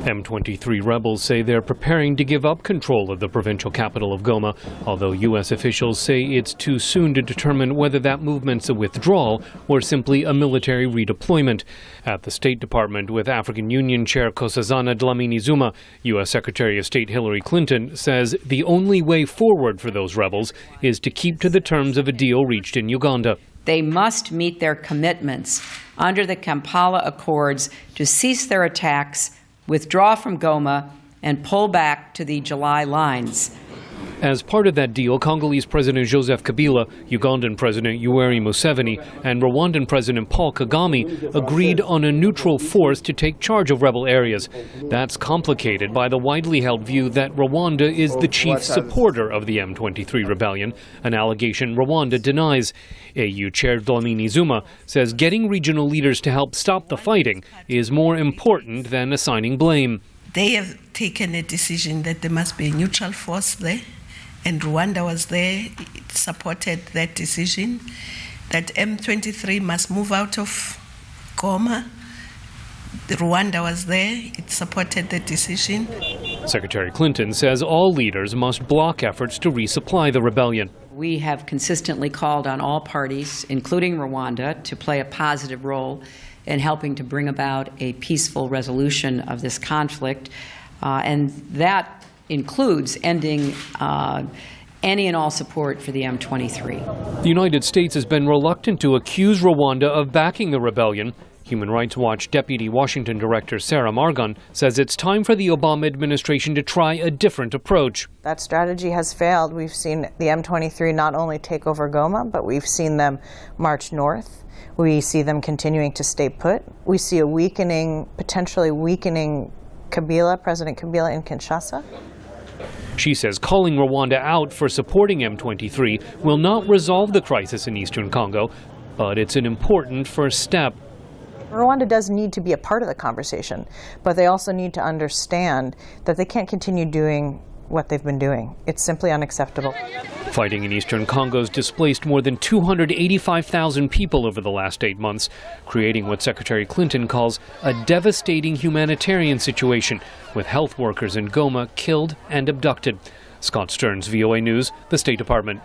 M23 rebels say they're preparing to give up control of the provincial capital of Goma, although U.S. officials say it's too soon to determine whether that movement's a withdrawal or simply a military redeployment. At the State Department, with African Union Chair Nkosazana Dlamini-Zuma, U.S. Secretary of State Hillary Clinton says the only way forward for those rebels is to keep to the terms of a deal reached in Uganda. They must meet their commitments under the Kampala Accords to cease their attacks, withdraw from Goma, and pull back to the July lines. As part of that deal, Congolese President Joseph Kabila, Ugandan President Yoweri Museveni, and Rwandan President Paul Kagame agreed on a neutral force to take charge of rebel areas. That's complicated by the widely held view that Rwanda is the chief supporter of the M23 rebellion, an allegation Rwanda denies. AU Chair Dlamini-Zuma says getting regional leaders to help stop the fighting is more important than assigning blame. They have taken a decision that there must be a neutral force there, and Rwanda was there, it supported that decision, that M23 must move out of Goma. Rwanda was there, it supported the decision. Secretary Clinton says all leaders must block efforts to resupply the rebellion. We have consistently called on all parties, including Rwanda, to play a positive role in helping to bring about a peaceful resolution of this conflict. And that includes ending any and all support for the M23. The United States has been reluctant to accuse Rwanda of backing the rebellion. Human Rights Watch Deputy Washington Director Sarah Margon says it's time for the Obama administration to try a different approach. That strategy has failed. We've seen the M23 not only take over Goma, but we've seen them march north. We see them continuing to stay put. We see a weakening, potentially weakening President Kabila in Kinshasa. She says calling Rwanda out for supporting M23 will not resolve the crisis in eastern Congo, but it's an important first step. Rwanda does need to be a part of the conversation, but they also need to understand that they can't continue doing what they've been doing. It's simply unacceptable. Fighting in eastern Congo's displaced more than 285,000 people over the last 8 months, creating what Secretary Clinton calls a devastating humanitarian situation, with health workers in Goma killed and abducted. Scott Stearns, VOA News, the State Department.